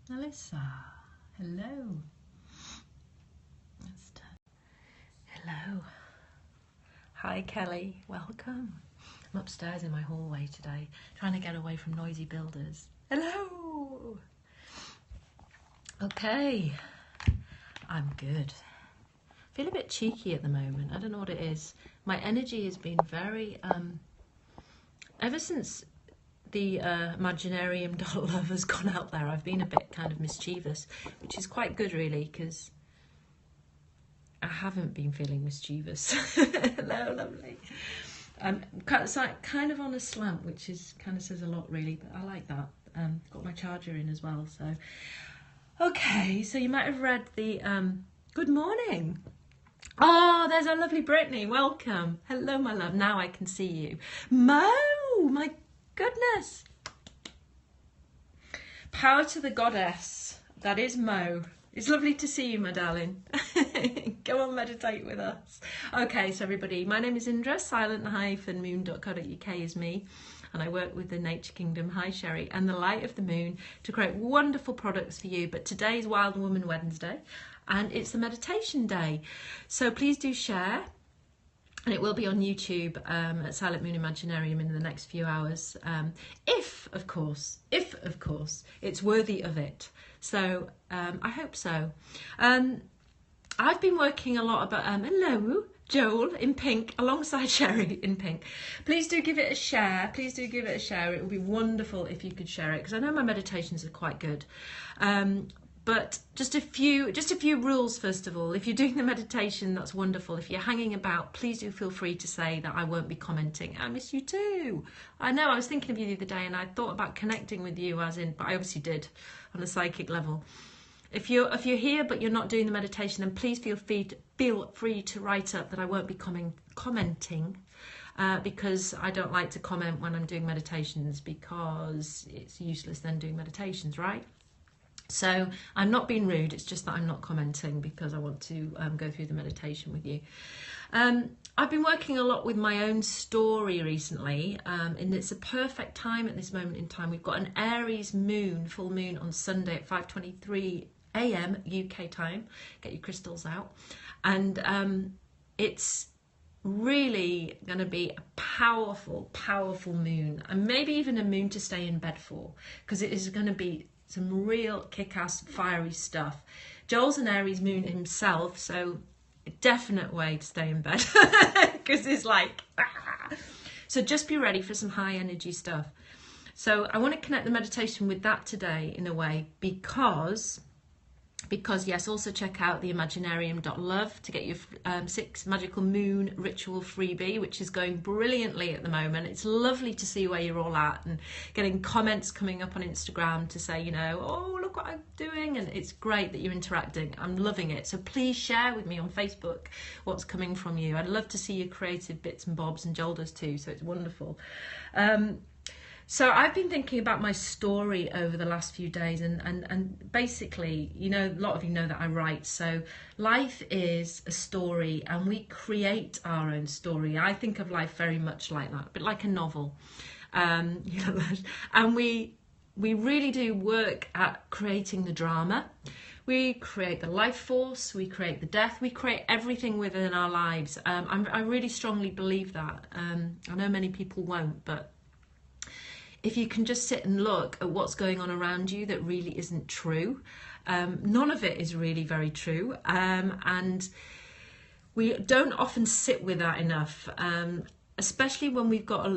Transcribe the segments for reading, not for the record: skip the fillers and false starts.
Alyssa, hello. Hello. Hi Kelly, welcome. I'm upstairs in my hallway today, trying to get away from noisy builders. Hello. Okay, I'm good. I feel a bit cheeky at the moment. I don't know what it is. My energy has been very, ever since the IMAGINARIUM Love has gone out there, I've been a bit kind of mischievous, which is quite good really, because I haven't been feeling mischievous. Hello, lovely. Kind of on a slant, which is kind of says a lot really, but I like that. Got my charger in as well, so. Okay, so you might have read the, good morning. Oh, there's our lovely Brittany, welcome. Hello, my love, now I can see you. Mo, my goodness. Power to the goddess, that is Mo. It's lovely to see you, my darling. Go and meditate with us. Okay, so everybody, my name is Indra, silent-moon.co.uk is me, and I work with the Nature Kingdom, hi Sherry, and the Light of the Moon to create wonderful products for you. But today is Wild Woman Wednesday, and it's the meditation day. So please do share, and it will be on YouTube at Silent Moon Imaginarium in the next few hours. If, of course, it's worthy of it. So I hope so. I've been working a lot about, hello, Joel in pink, alongside Sherry in pink. Please do give it a share. Please do give it a share. It would be wonderful if you could share it, because I know my meditations are quite good. But just a few rules, first of all. If you're doing the meditation, that's wonderful. If you're hanging about, please do feel free to say that I won't be commenting. I miss you too. I know, I was thinking of you the other day and I thought about connecting with you but I obviously did on a psychic level. If you're here but you're not doing the meditation, then please feel free to write up that I won't be commenting because I don't like to comment when I'm doing meditations, because it's useless then doing meditations, right? So I'm not being rude, it's just that I'm not commenting because I want to go through the meditation with you. I've been working a lot with my own story recently, and it's a perfect time at this moment in time. We've got an Aries moon, full moon on Sunday at 5:23 a.m. UK time. Get your crystals out. And it's really going to be a powerful, powerful moon, and maybe even a moon to stay in bed for, because it is going to be some real kick-ass fiery stuff. Joel's an Aries moon himself, so a definite way to stay in bed, because it's like so just be ready for some high energy stuff. So I want to connect the meditation with that today in a way, because yes, also check out the IMAGINARIUM.love to get your 6 magical moon ritual freebie, which is going brilliantly at the moment. It's lovely to see where you're all at and getting comments coming up on Instagram to say, you know, oh, look what I'm doing, and it's great that you're interacting. I'm loving it. So please share with me on Facebook what's coming from you. I'd love to see your creative bits and bobs, and Joel does too, so it's wonderful. So I've been thinking about my story over the last few days, and basically, you know, a lot of you know that I write. So life is a story, and we create our own story. I think of life very much like that, but like a novel. You know, and we really do work at creating the drama. We create the life force, we create the death, we create everything within our lives. I really strongly believe that. I know many people won't, but if you can just sit and look at what's going on around you that really isn't true, none of it is really very true, and we don't often sit with that enough, especially when we've got a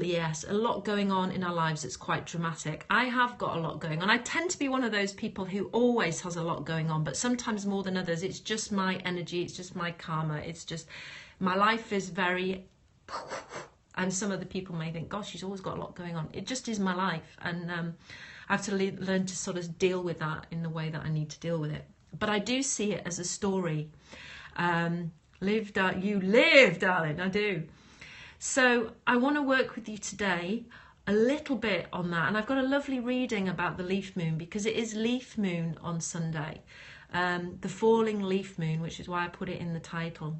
lot going on in our lives that's quite dramatic. I have got a lot going on. I tend to be one of those people who always has a lot going on, but sometimes more than others. It's just my energy, it's just my karma, it's just my life is very... And some other people may think, gosh, she's always got a lot going on. It just is my life. And I have to learn to sort of deal with that in the way that I need to deal with it. But I do see it as a story. You live, darling, I do. So I want to work with you today a little bit on that. And I've got a lovely reading about the leaf moon, because it is leaf moon on Sunday. The falling leaf moon, which is why I put it in the title.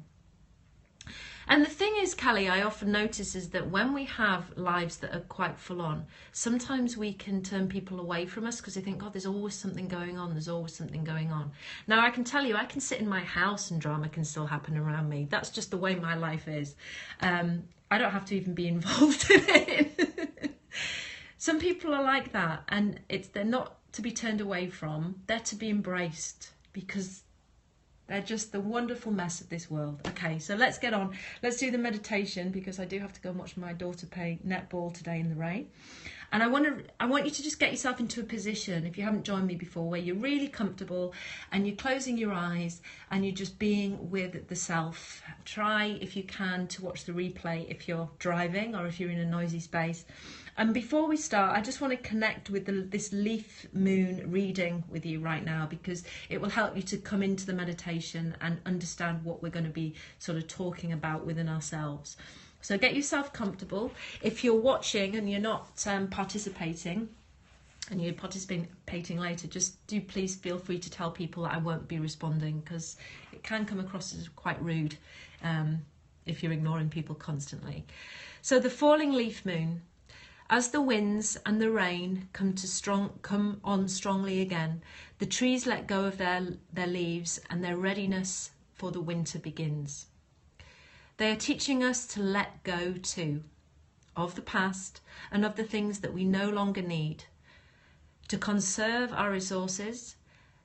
And the thing is, Kelly, I often notice is that when we have lives that are quite full on, sometimes we can turn people away from us because they think, God, there's always something going on. There's always something going on. Now, I can tell you, I can sit in my house and drama can still happen around me. That's just the way my life is. I don't have to even be involved in it. Some people are like that, and they're not to be turned away from. They're to be embraced because they're just the wonderful mess of this world. Okay, so let's get on. Let's do the meditation because I do have to go and watch my daughter play netball today in the rain. And I want you to just get yourself into a position, if you haven't joined me before, where you're really comfortable and you're closing your eyes and you're just being with the self. Try, if you can, to watch the replay if you're driving or if you're in a noisy space. And before we start, I just want to connect with this leaf moon reading with you right now because it will help you to come into the meditation and understand what we're going to be sort of talking about within ourselves. So get yourself comfortable. If you're watching and you're not participating, and you're participating later, just do please feel free to tell people that I won't be responding because it can come across as quite rude if you're ignoring people constantly. So the falling leaf moon. As the winds and the rain come on strongly again, the trees let go of their leaves and their readiness for the winter begins. They are teaching us to let go too, of the past and of the things that we no longer need, to conserve our resources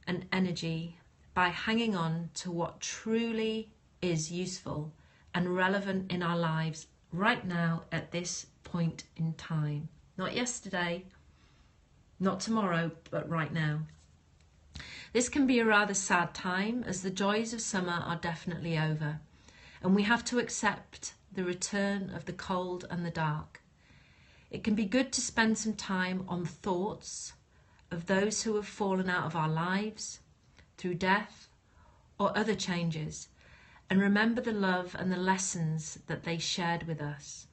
and energy by hanging on to what truly is useful and relevant in our lives right now at this point in time. Not yesterday, not tomorrow, but right now. This can be a rather sad time as the joys of summer are definitely over and we have to accept the return of the cold and the dark. It can be good to spend some time on thoughts of those who have fallen out of our lives through death or other changes and remember the love and the lessons that they shared with us.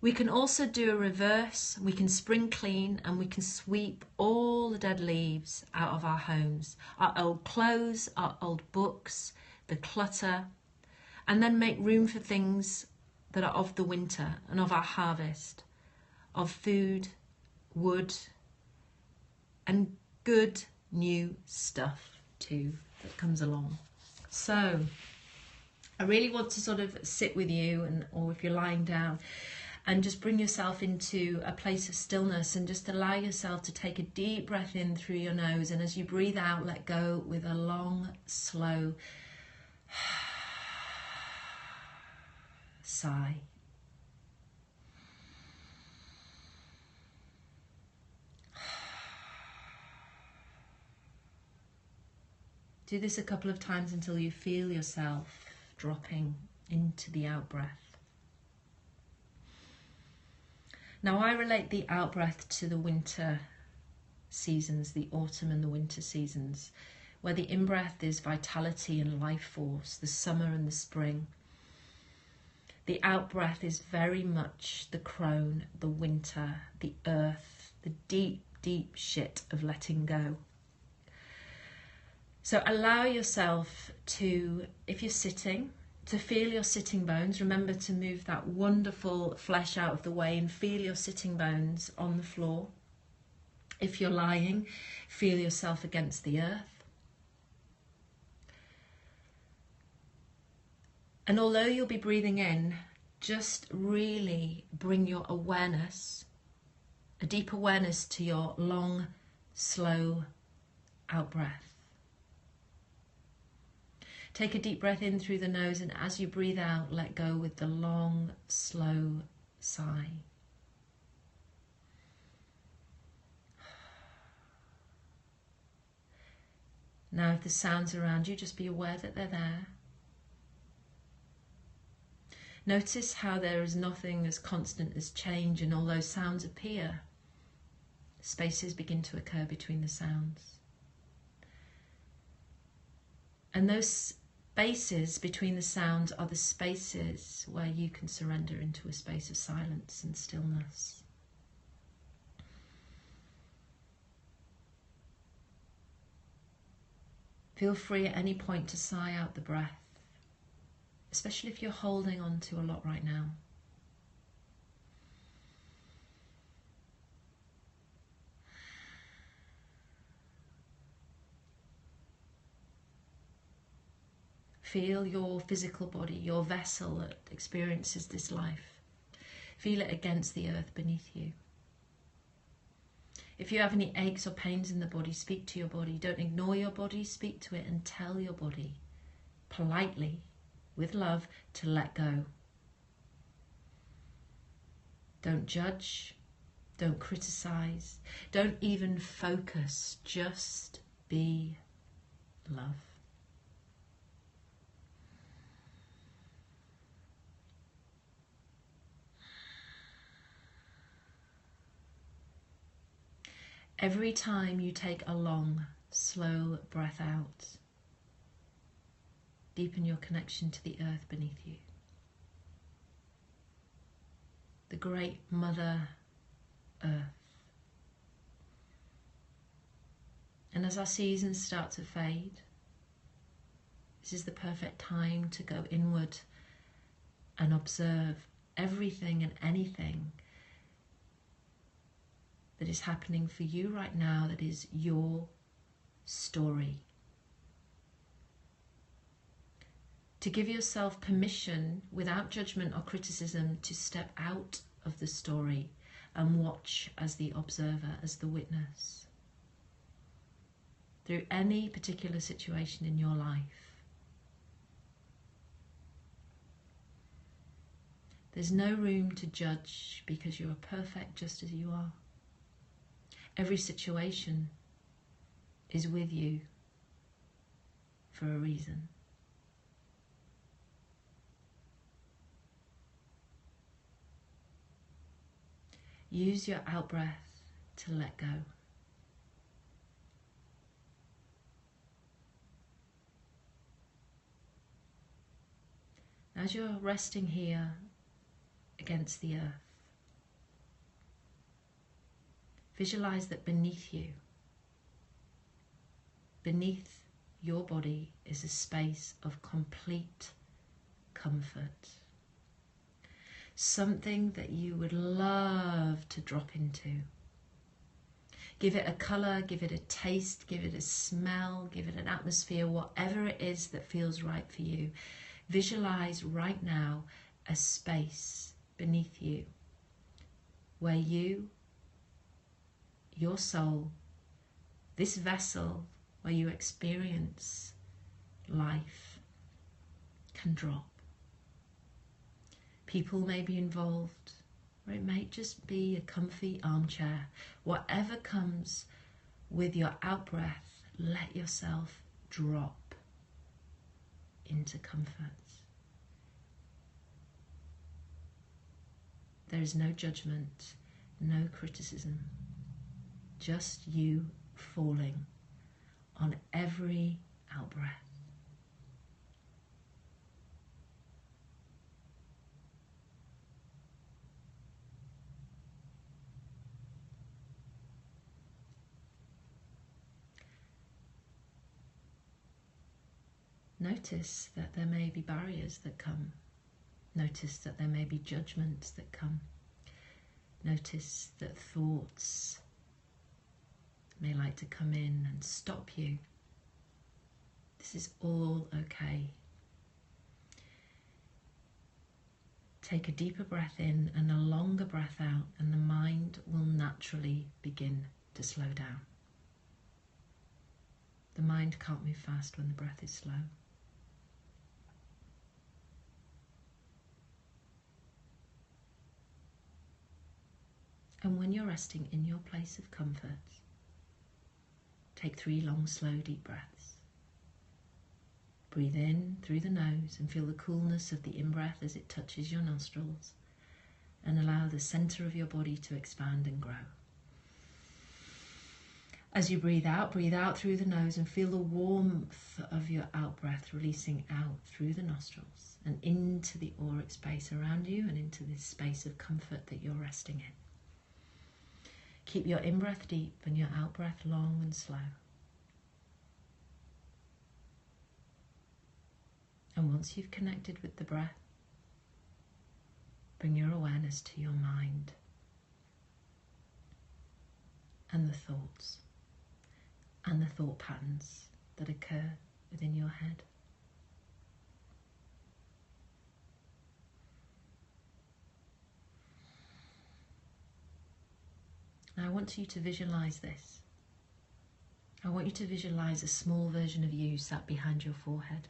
We can also do a reverse, we can spring clean and we can sweep all the dead leaves out of our homes, our old clothes, our old books, the clutter, and then make room for things that are of the winter and of our harvest, of food, wood, and good new stuff too that comes along. So I really want to sort of sit with you, or if you're lying down, and just bring yourself into a place of stillness and just allow yourself to take a deep breath in through your nose, and as you breathe out, let go with a long, slow sigh. Do this a couple of times until you feel yourself dropping into the out-breath. Now I relate the out-breath to the winter seasons, the autumn and the winter seasons, where the in-breath is vitality and life force, the summer and the spring. The out-breath is very much the crone, the winter, the earth, the deep, deep shit of letting go. So allow yourself to, if you're sitting, to feel your sitting bones. Remember to move that wonderful flesh out of the way and feel your sitting bones on the floor. If you're lying, feel yourself against the earth. And although you'll be breathing in, just really bring your awareness, a deep awareness to your long, slow out-breath. Take a deep breath in through the nose, and as you breathe out, let go with the long, slow sigh. Now, if the sounds around you, just be aware that they're there. Notice how there is nothing as constant as change, and although sounds appear, spaces begin to occur between the sounds. And those spaces between the sounds are the spaces where you can surrender into a space of silence and stillness. Feel free at any point to sigh out the breath. especially if you're holding on to a lot right now. Feel your physical body, your vessel that experiences this life. Feel it against the earth beneath you. If you have any aches or pains in the body, speak to your body. Don't ignore your body, speak to it and tell your body politely, with love, to let go. Don't judge, don't criticize, don't even focus, just be love. Every time you take a long, slow breath out, deepen your connection to the earth beneath you. The great Mother Earth. And as our seasons start to fade, this is the perfect time to go inward and observe everything and anything that is happening for you right now, that is your story. To give yourself permission, without judgment or criticism, to step out of the story and watch as the observer, as the witness, through any particular situation in your life. There's no room to judge, because you are perfect just as you are. Every situation is with you for a reason. Use your out-breath to let go. As you're resting here against the earth, visualize that beneath you, beneath your body, is a space of complete comfort. Something that you would love to drop into. Give it a colour, give it a taste, give it a smell, give it an atmosphere, whatever it is that feels right for you. Visualize right now a space beneath you where you, your soul, this vessel where you experience life, can drop. People may be involved, or it may just be a comfy armchair. Whatever comes with your out-breath, let yourself drop into comfort. There is no judgment, no criticism, just you falling on every out-breath. Notice that there may be barriers that come. Notice that there may be judgments that come. Notice that thoughts may like to come in and stop you. This is all okay. Take a deeper breath in and a longer breath out, and the mind will naturally begin to slow down. The mind can't move fast when the breath is slow. And when you're resting in your place of comfort, take 3 long, slow, deep breaths. Breathe in through the nose and feel the coolness of the in-breath as it touches your nostrils, and allow the center of your body to expand and grow. As you breathe out through the nose and feel the warmth of your out-breath releasing out through the nostrils and into the auric space around you and into this space of comfort that you're resting in. Keep your in-breath deep and your out-breath long and slow. And once you've connected with the breath, bring your awareness to your mind and the thoughts and the thought patterns that occur within your head. Now I want you to visualize this. I want you to visualize a small version of you sat behind your forehead,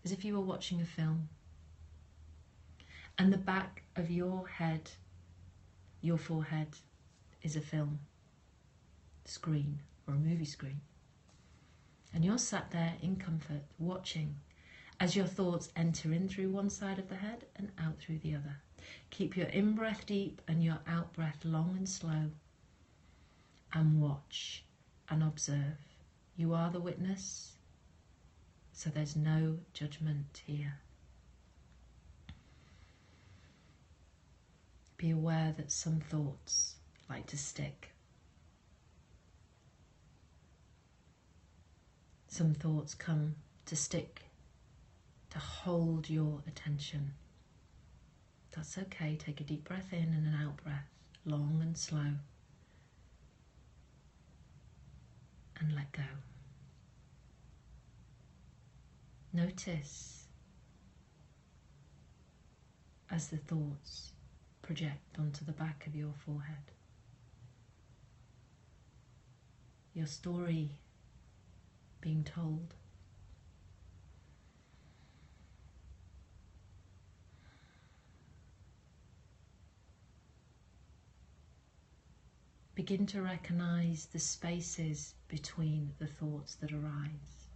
as if you were watching a film. And the back of your head, your forehead, is a film screen or a movie screen. And you're sat there in comfort, watching as your thoughts enter in through one side of the head and out through the other. Keep your in-breath deep and your out-breath long and slow. And watch and observe. You are the witness, so there's no judgment here. Be aware that some thoughts like to stick. Some thoughts come to stick, to hold your attention. That's okay. Take a deep breath in and an out breath, long and slow. And let go. Notice as the thoughts project onto the back of your forehead. Your story being told. Begin to recognize the spaces between the thoughts that arise.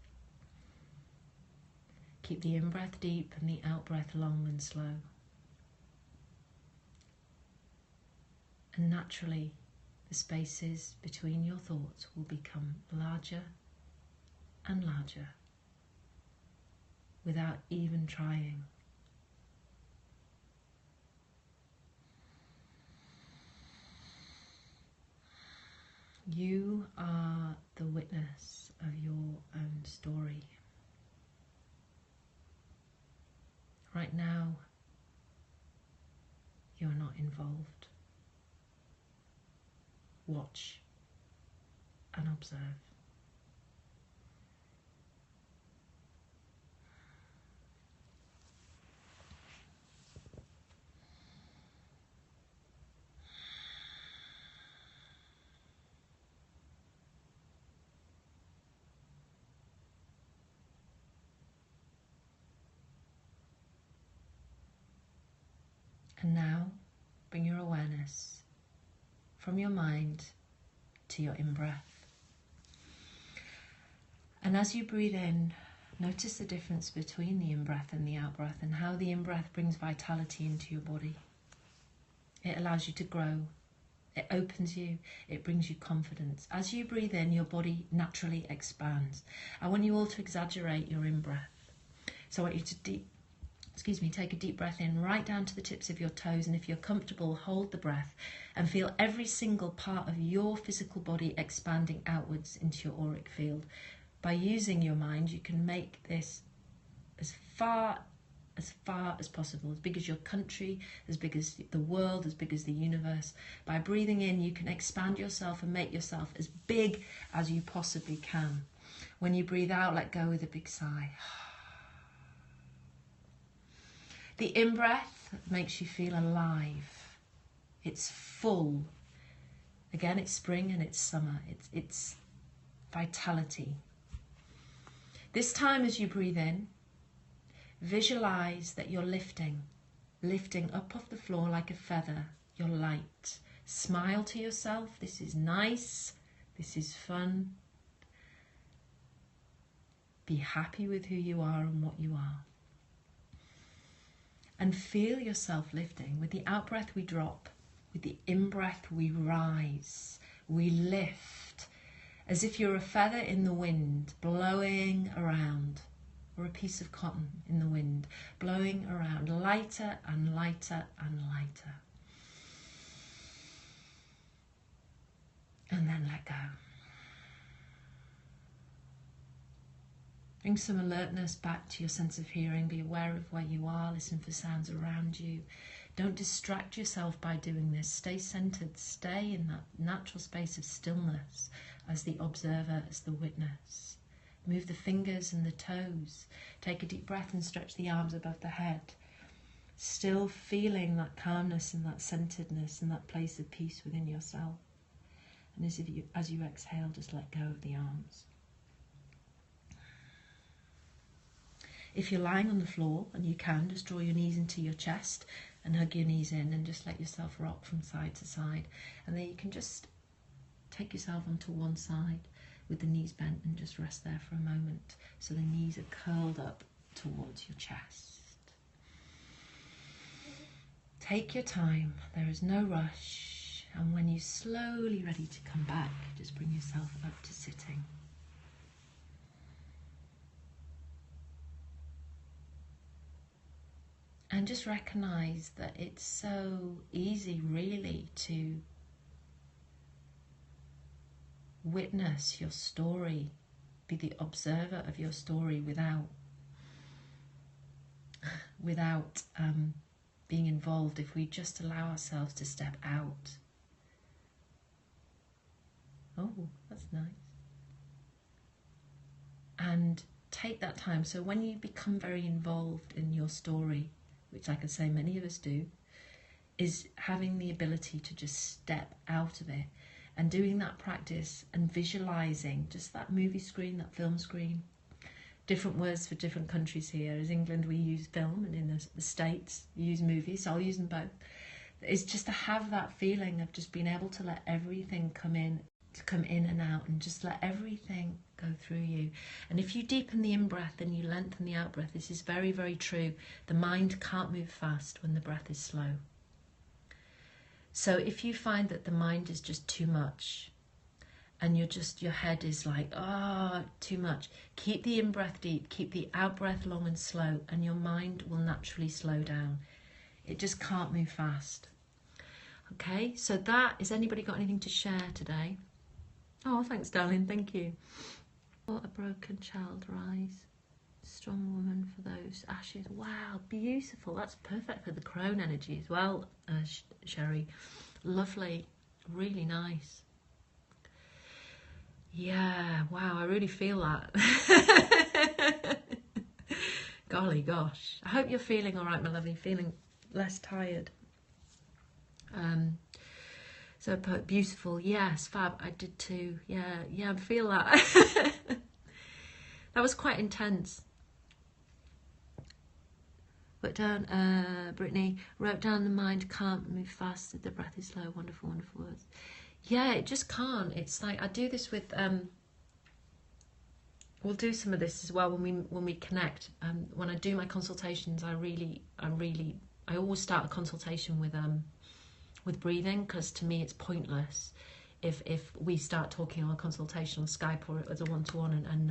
Keep the in-breath deep and the out-breath long and slow. And naturally, the spaces between your thoughts will become larger and larger without even trying. You are the witness of your own story. Right now, you're not involved. Watch and observe. And now, bring your awareness from your mind to your in-breath. And as you breathe in, notice the difference between the in-breath and the out-breath and how the in-breath brings vitality into your body. It allows you to grow. It opens you. It brings you confidence. As you breathe in, your body naturally expands. I want you all to exaggerate your in-breath. So I want you to take a deep breath in right down to the tips of your toes, and if you're comfortable, hold the breath and feel every single part of your physical body expanding outwards into your auric field. By using your mind, you can make this as far as possible, as big as your country, as big as the world, as big as the universe. By breathing in, you can expand yourself and make yourself as big as you possibly can. When you breathe out, let go with a big sigh. The in-breath makes you feel alive. It's full. Again, it's spring and it's summer. It's vitality. This time as you breathe in, visualize that you're lifting up off the floor like a feather. You're light. Smile to yourself. This is nice. This is fun. Be happy with who you are and what you are. And feel yourself lifting. With the out-breath we drop. With the in-breath we rise. We lift. As if you're a feather in the wind, blowing around. Or a piece of cotton in the wind, blowing around. Lighter and lighter and lighter. And then let go. Bring some alertness back to your sense of hearing. Be aware of where you are. Listen for sounds around you. Don't distract yourself by doing this. Stay centered. Stay in that natural space of stillness as the observer, as the witness. Move the fingers and the toes. Take a deep breath and stretch the arms above the head. Still feeling that calmness and that centeredness and that place of peace within yourself. And as you exhale, just let go of the arms. If you're lying on the floor, and you can, just draw your knees into your chest and hug your knees in and just let yourself rock from side to side. And then you can just take yourself onto one side with the knees bent and just rest there for a moment. So the knees are curled up towards your chest. Take your time, there is no rush. And when you're slowly ready to come back, just bring yourself up to sitting. And just recognize that it's so easy, really, to witness your story, be the observer of your story without being involved, if we just allow ourselves to step out. Oh, that's nice. And take that time. So when you become very involved in your story, which like I say many of us do, is having the ability to just step out of it and doing that practice and visualizing just that movie screen, that film screen. Different words for different countries here. As England, we use film, and in the States, you use movies, so I'll use them both. It's just to have that feeling of just being able to let everything come in and out, and just let everything go through you. And if you deepen the in-breath and you lengthen the out-breath, this is very, very true. The mind can't move fast when the breath is slow. So if you find that the mind is just too much, and your head is like, too much, keep the in-breath deep, keep the out-breath long and slow, and your mind will naturally slow down. It just can't move fast. Okay, so has anybody got anything to share today? Oh, thanks, darling, thank you. A broken child rise, strong woman for those ashes. Wow, beautiful. That's perfect for the crone energy as well, Sherry. Lovely, really nice. Yeah, wow, I really feel that. Golly gosh. I hope you're feeling all right, my lovely, feeling less tired. So beautiful. Yes, fab. I did too. Yeah, I feel that. That was quite intense. Wrote down, Brittany, wrote down the mind can't move fast, the breath is slow. Wonderful, wonderful words. Yeah, it just can't. It's like I do this with we'll do some of this as well when we connect. When I do my consultations, I always start a consultation with breathing, because to me it's pointless if we start talking on a consultation on Skype or as a one-to-one and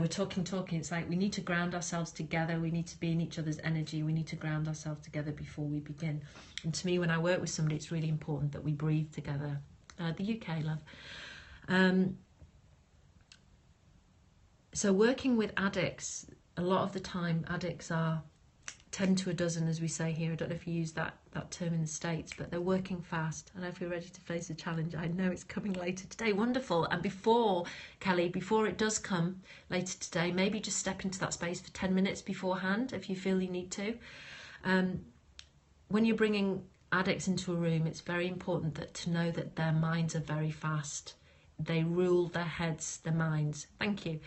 we're talking, it's like we need to ground ourselves together, we need to be in each other's energy, we need to ground ourselves together before we begin. And to me, when I work with somebody, it's really important that we breathe together. The UK, love. So working with addicts, a lot of the time addicts are 10 to a dozen, as we say here. I don't know if you use that term in the States, but they're working fast. And if you're ready to face the challenge, I know it's coming later today. Wonderful. And before, Kelly, before it does come later today, maybe just step into that space for 10 minutes beforehand if you feel you need to. When you're bringing addicts into a room, it's very important to know that their minds are very fast. They rule their heads, their minds. Thank you.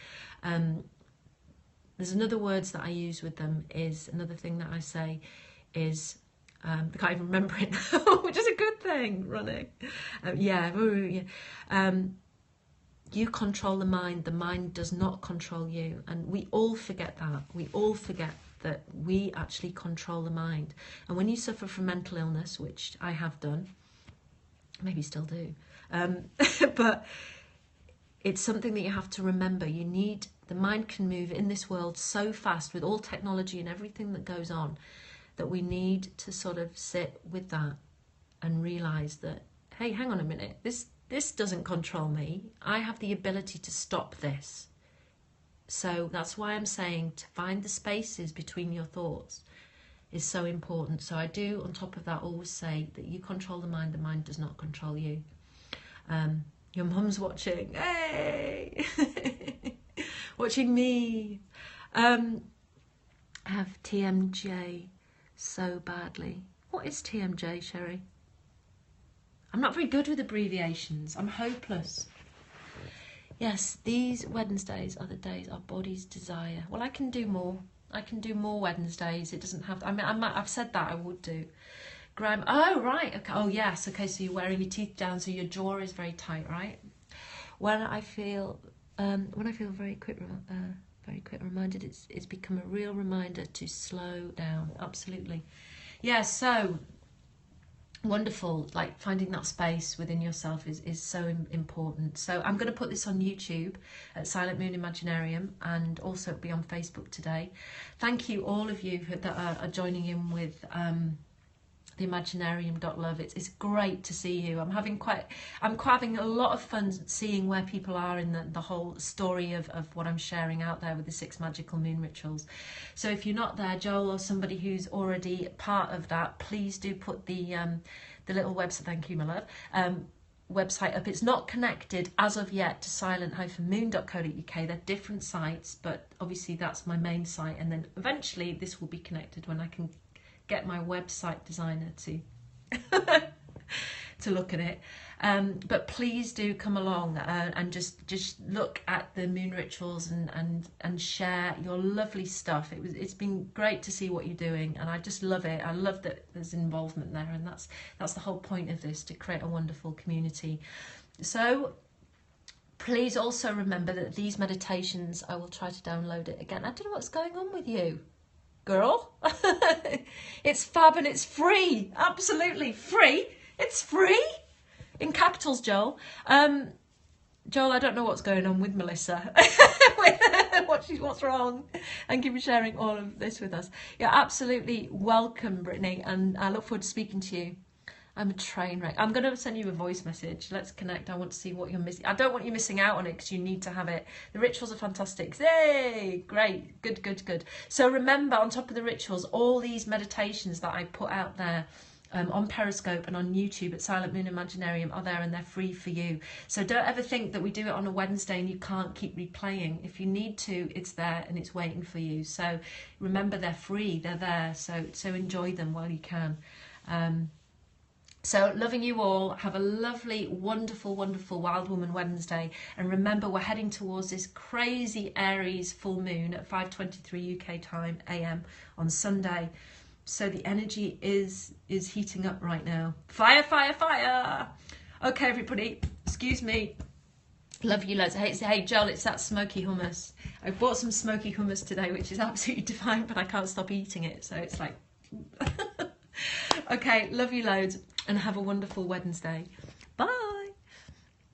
There's another words that I use with them, is another thing that I say is, I can't even remember it now, which is a good thing, running. You control the mind does not control you. And we all forget that. We all forget that we actually control the mind. And when you suffer from mental illness, which I have done, maybe still do, but it's something that you have to remember. The mind can move in this world so fast with all technology and everything that goes on, that we need to sort of sit with that and realise that, hey, hang on a minute, this doesn't control me. I have the ability to stop this. So that's why I'm saying to find the spaces between your thoughts is so important. So I do, on top of that, always say that you control the mind does not control you. Your mum's watching. Hey! Watching me. I have TMJ so badly. What is TMJ, Sherry? I'm not very good with abbreviations. I'm hopeless. Yes, these Wednesdays are the days our bodies desire. Well, I can do more. I can do more Wednesdays. It doesn't have to, I mean, I've said that I would do. Graham, oh, right. Okay. Oh, yes. Okay, so you're wearing your teeth down, so your jaw is very tight, right? When I feel very quick reminded, it's become a real reminder to slow down. Absolutely. Yeah, so wonderful, like finding that space within yourself is so important. So I'm going to put this on YouTube at Silent Moon Imaginarium, and also it'll be on Facebook today. Thank you all of you that are joining in with the Imaginarium.love. It's great to see you. I'm having a lot of fun seeing where people are in the whole story of what I'm sharing out there with the 6 magical moon rituals. So if you're not there, Joel, or somebody who's already part of that, please do put the little website, thank you my love, website up. It's not connected as of yet to silent-moon.co.uk. They're different sites, but obviously that's my main site, and then eventually this will be connected when I can get my website designer to to look at it. But please do come along and just look at the moon rituals and share your lovely stuff. It's been great to see what you're doing, and I just love it. I love that there's involvement there, and that's the whole point of this, to create a wonderful community. So please also remember that these meditations, I will try to download it again. I don't know what's going on with you, girl. It's fab and it's free. Absolutely free. It's free in capitals, Joel. Joel, I don't know what's going on with Melissa. What's wrong? Thank you for sharing all of this with us. You're absolutely welcome, Brittany, and I look forward to speaking to you. I'm a train wreck. I'm going to send you a voice message. Let's connect. I want to see what you're missing. I don't want you missing out on it, because you need to have it. The rituals are fantastic. Yay! Great. Good, good, good. So remember, on top of the rituals, all these meditations that I put out there on Periscope and on YouTube at Silent Moon Imaginarium are there, and they're free for you. So don't ever think that we do it on a Wednesday and you can't keep replaying. If you need to, it's there and it's waiting for you. So remember, they're free. They're there. So enjoy them while you can. So loving you all. Have a lovely, wonderful, wonderful Wild Woman Wednesday. And remember, we're heading towards this crazy Aries full moon at 5:23 UK time AM on Sunday. So the energy is heating up right now. Fire, fire, fire. Okay, everybody. Excuse me. Love you loads. Hey, Joel, it's that smoky hummus. I bought some smoky hummus today, which is absolutely divine, but I can't stop eating it. So it's like... Okay, love you loads, and have a wonderful Wednesday. Bye.